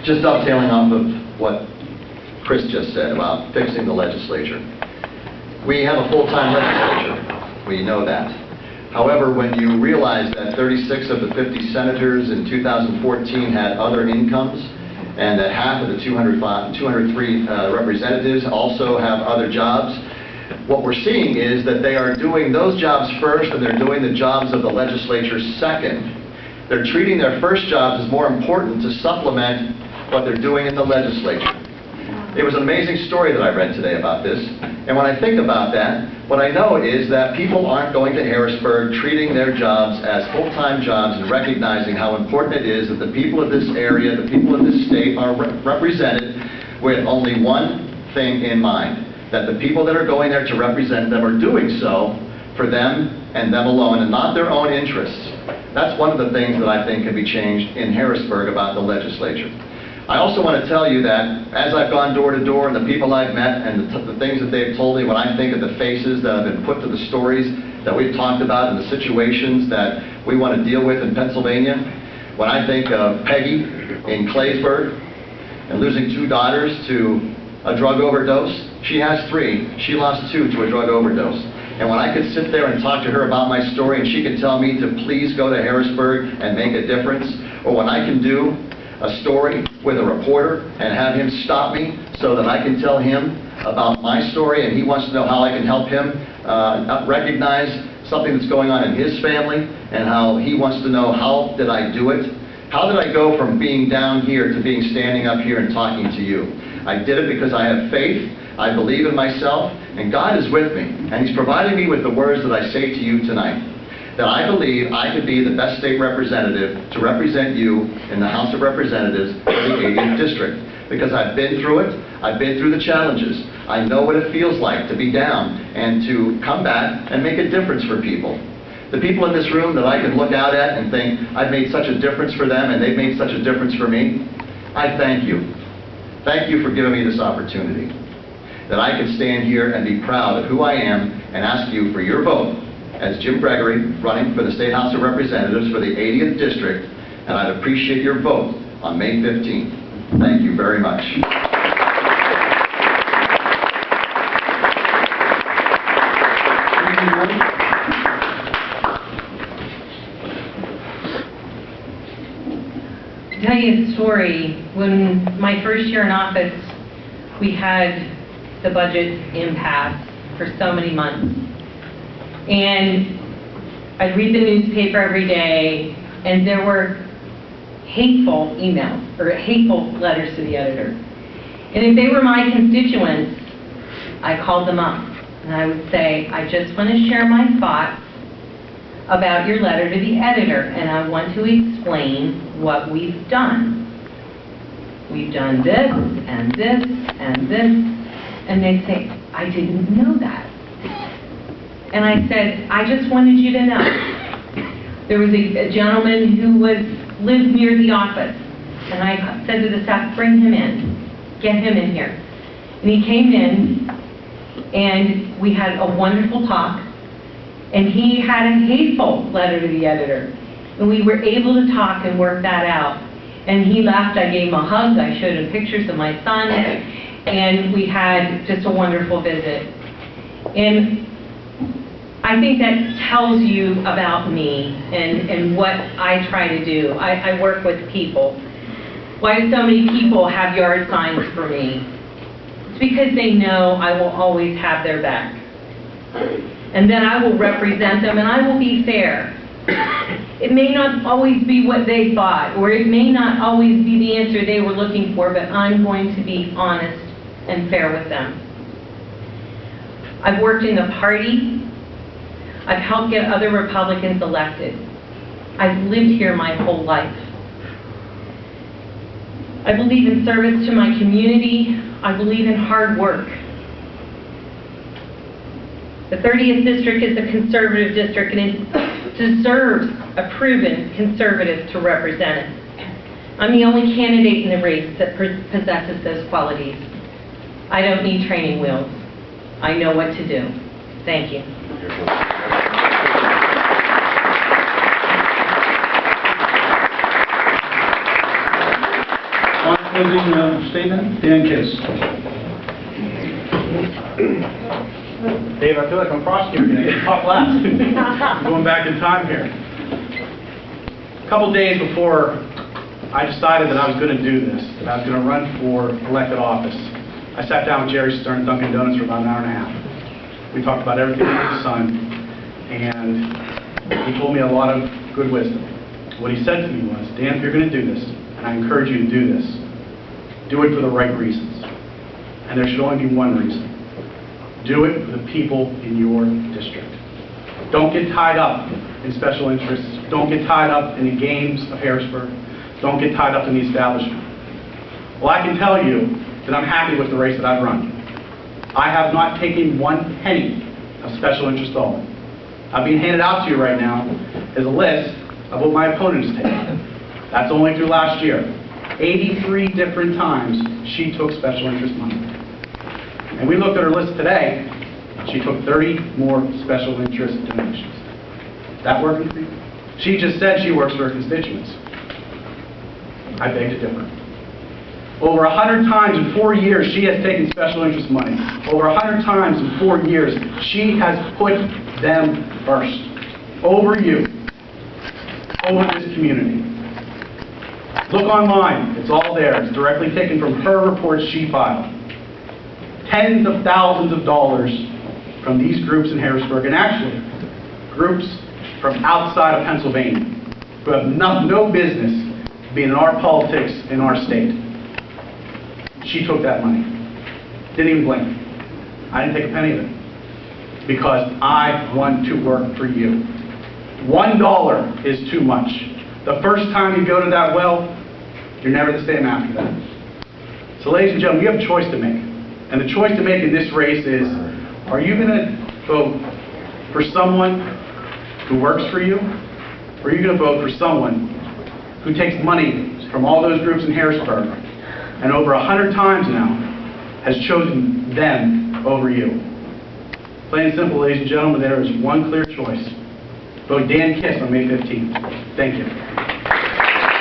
Just dovetailing off of what Chris just said about fixing the legislature. We have a full-time legislature. We know that. However, when you realize that 36 of the 50 senators in 2014 had other incomes, and that half of the 203 representatives also have other jobs, what we're seeing is that they are doing those jobs first and they're doing the jobs of the legislature second. They're treating their first jobs as more important to supplement what they're doing in the legislature. It was an amazing story that I read today about this, and when I think about that, what I know is that people aren't going to Harrisburg treating their jobs as full-time jobs and recognizing how important it is that the people of this area, the people of this state are represented with only one thing in mind, that the people that are going there to represent them are doing so for them and them alone and not their own interests. That's one of the things that I think can be changed in Harrisburg about the legislature. I also want to tell you that as I've gone door to door and the people I've met and the things that they've told me, when I think of the faces that have been put to the stories that we've talked about and the situations that we want to deal with in Pennsylvania, when I think of Peggy in Claysburg and losing 2 daughters to a drug overdose, she has 3. She lost 2 to a drug overdose. And when I could sit there and talk to her about my story and she could tell me to please go to Harrisburg and make a difference, or when I can do a story with a reporter and have him stop me so that I can tell him about my story and he wants to know how I can help him recognize something that's going on in his family and how he wants to know how did I do it. How did I go from being down here to being standing up here and talking to you? I did it because I have faith, I believe in myself, and God is with me. And He's providing me with the words that I say to you tonight. That I believe I could be the best state representative to represent you in the House of Representatives for the 80th District. Because I've been through it, I've been through the challenges. I know what it feels like to be down and to come back and make a difference for people. The people in this room that I can look out at and think, I've made such a difference for them and they've made such a difference for me, I thank you. Thank you for giving me this opportunity. That I can stand here and be proud of who I am and ask you for your vote as Jim Gregory, running for the State House of Representatives for the 80th District, and I'd appreciate your vote on May 15th. Thank you very much. To tell you a story, when my first year in office, we had the budget impasse for so many months. And I'd read the newspaper every day, and there were hateful emails, or hateful letters to the editor. And if they were my constituents, I called them up, and I would say, I just want to share my thoughts about your letter to the editor, and I want to explain what we've done. We've done this, and this, and this, and they'd say, I didn't know that. And I said, I just wanted you to know. There was a gentleman who lived near the office. And I said to the staff, bring him in. Get him in here. And he came in, and we had a wonderful talk. And he had a hateful letter to the editor. And we were able to talk and work that out. And he left. I gave him a hug. I showed him pictures of my son. And we had just a wonderful visit. And I think that tells you about me and what I try to do. I work with people. Why do so many people have yard signs for me? It's because they know I will always have their back. And then I will represent them and I will be fair. It may not always be what they thought, or it may not always be the answer they were looking for, but I'm going to be honest and fair with them. I've worked in the party. I've helped get other Republicans elected. I've lived here my whole life. I believe in service to my community. I believe in hard work. The 30th District is a conservative district and it deserves a proven conservative to represent it. I'm the only candidate in the race that possesses those qualities. I don't need training wheels. I know what to do. Thank you. One Closing statement, Dan Kiss. Dave, I feel like I'm prosecuting. I get to talk last. I'm going back in time here. A couple days before I decided that I was going to do this, that I was going to run for elected office, I sat down with Jerry Stern at Dunkin' Donuts for about an hour and a half. We talked about everything under the sun, and he told me a lot of good wisdom. What he said to me was, Dan, if you're going to do this, and I encourage you to do this, do it for the right reasons. And there should only be one reason. Do it for the people in your district. Don't get tied up in special interests. Don't get tied up in the games of Harrisburg. Don't get tied up in the establishment. Well, I can tell you that I'm happy with the race that I've run. I have not taken one penny of special interest dollars. I'm being handed out to you right now is a list of what my opponent has taken. That's only through last year. 83 different times she took special interest money. And we looked at her list today, she took 30 more special interest donations. That working for you? She just said she works for her constituents. I beg to differ. Over 100 times in 4 years, she has taken special interest money. Over 100 times in 4 years, she has put them first. Over you. Over this community. Look online. It's all there. It's directly taken from her reports she filed. Tens of thousands of dollars from these groups in Harrisburg, and actually, groups from outside of Pennsylvania, who have no business being in our politics in our state. She took that money. Didn't even blink. I didn't take a penny of it. Because I want to work for you. $1 is too much. The first time you go to that well, you're never the same after that. So ladies and gentlemen, you have a choice to make. And the choice to make in this race is, are you going to vote for someone who works for you? Or are you going to vote for someone who takes money from all those groups in Harrisburg and over 100 times now has chosen them over you? Plain and simple, ladies and gentlemen, there is one clear choice. Vote Dan Kiss on May 15th. Thank you.